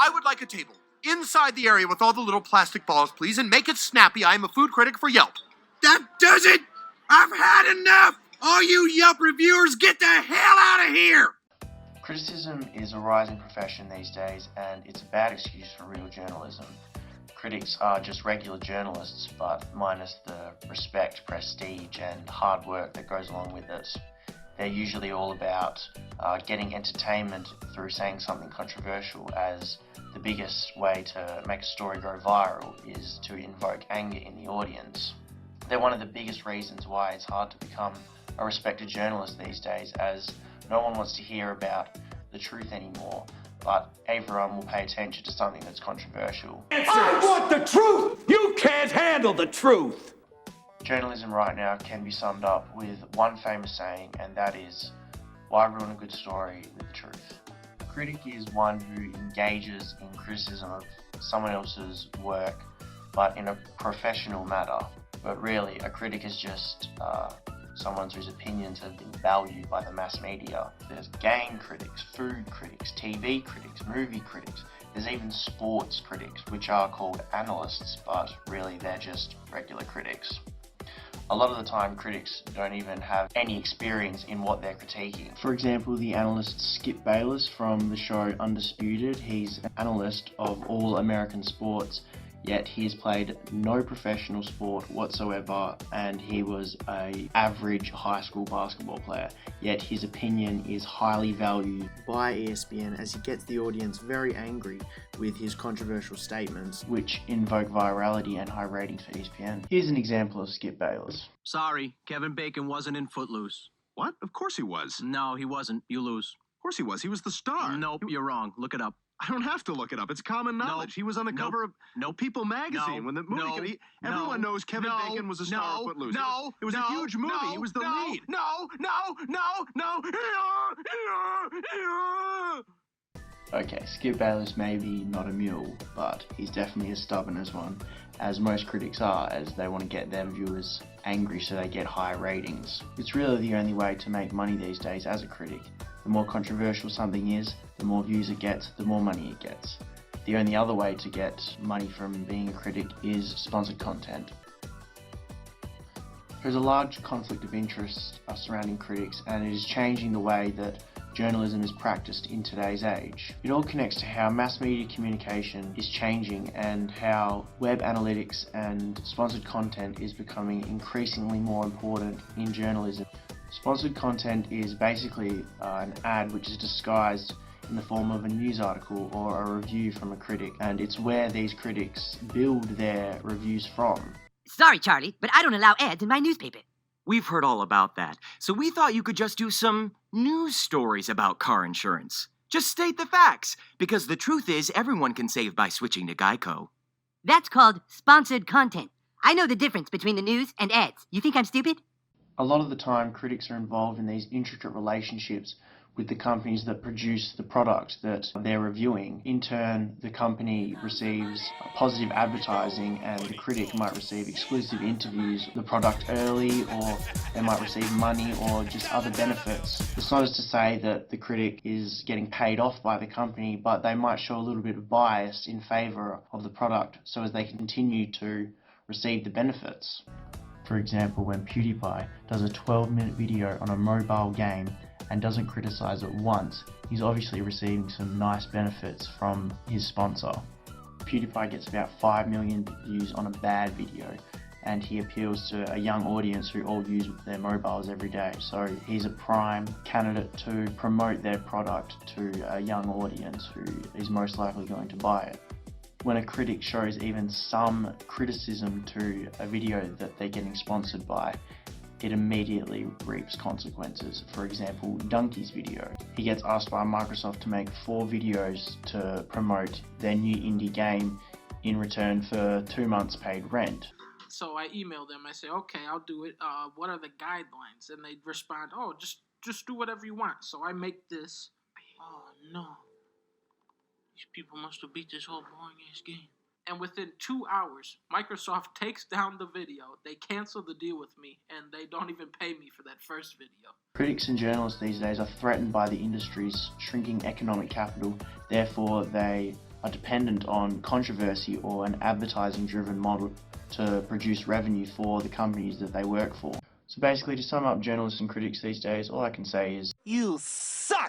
I would like a table inside the area with all the little plastic balls, please, and make it snappy. I am a food critic for Yelp. That does it! I've had enough! All you Yelp reviewers, get the hell out of here! Criticism is a rising profession these days, and it's a bad excuse for real journalism. Critics are just regular journalists, but minus the respect, prestige, and hard work that goes along with it. They're usually all about getting entertainment through saying something controversial, as the biggest way to make a story go viral is to invoke anger in the audience. They're one of the biggest reasons why it's hard to become a respected journalist these days, as no one wants to hear about the truth anymore, but everyone will pay attention to something that's controversial. I want the truth! You can't handle the truth! Journalism right now can be summed up with one famous saying, and that is, why ruin a good story with the truth? A critic is one who engages in criticism of someone else's work, but in a professional manner. But really, a critic is just someone whose opinions have been valued by the mass media. There's game critics, food critics, TV critics, movie critics. There's even sports critics, which are called analysts, but really they're just regular critics. A lot of the time, critics don't even have any experience in what they're critiquing. For example, the analyst Skip Bayless from the show Undisputed, he's an analyst of all American sports, yet he has played no professional sport whatsoever, and he was an average high school basketball player, yet his opinion is highly valued by ESPN, as he gets the audience very angry with his controversial statements, which invoke virality and high ratings for ESPN. Here's an example of Skip Bayless. Sorry, Kevin Bacon wasn't in Footloose. What? Of course he was. No, he wasn't. You lose. Of course he was. He was the star. Nope, you're wrong. Look it up. I don't have to look it up. It's common knowledge. He was on the cover of People magazine when the movie everyone knows Kevin Bacon was a star of Footloose. It was a huge movie. He was the lead. Okay, Skip Bayless may be not a mule, but he's definitely as stubborn as one, as most critics are, as they want to get their viewers angry so they get high ratings. It's really the only way to make money these days as a critic. The more controversial something is, the more views it gets, the more money it gets. The only other way to get money from being a critic is sponsored content. There's a large conflict of interest surrounding critics, and it is changing the way that journalism is practiced in today's age. It all connects to how mass media communication is changing and how web analytics and sponsored content is becoming increasingly more important in journalism. Sponsored content is basically an ad which is disguised in the form of a news article or a review from a critic, and it's where these critics build their reviews from. Sorry, Charlie, but I don't allow ads in my newspaper. We've heard all about that, so we thought you could just do some news stories about car insurance. Just state the facts, because the truth is everyone can save by switching to Geico. That's called sponsored content. I know the difference between the news and ads. You think I'm stupid? A lot of the time, critics are involved in these intricate relationships with the companies that produce the product that they're reviewing. In turn, the company receives positive advertising, and the critic might receive exclusive interviews with the product early, or they might receive money or just other benefits. It's not as to say that the critic is getting paid off by the company, but they might show a little bit of bias in favour of the product so as they continue to receive the benefits. For example, when PewDiePie does a 12-minute video on a mobile game and doesn't criticise it once, he's obviously receiving some nice benefits from his sponsor. PewDiePie gets about 5 million views on a bad video, and he appeals to a young audience who all use their mobiles every day, so he's a prime candidate to promote their product to a young audience who is most likely going to buy it. When a critic shows even some criticism to a video that they're getting sponsored by, it immediately reaps consequences. For example, Dunkey's video. He gets asked by Microsoft to make 4 videos to promote their new indie game in return for 2 months paid rent. So I email them, I say, okay, I'll do it. What are the guidelines? And they respond, oh, just do whatever you want. So I make this. Oh no. These people must have beat this whole boring ass game. And within 2 hours, Microsoft takes down the video, they cancel the deal with me, and they don't even pay me for that first video. Critics and journalists these days are threatened by the industry's shrinking economic capital, therefore they are dependent on controversy or an advertising-driven model to produce revenue for the companies that they work for. So basically, to sum up journalists and critics these days, all I can say is, You suck!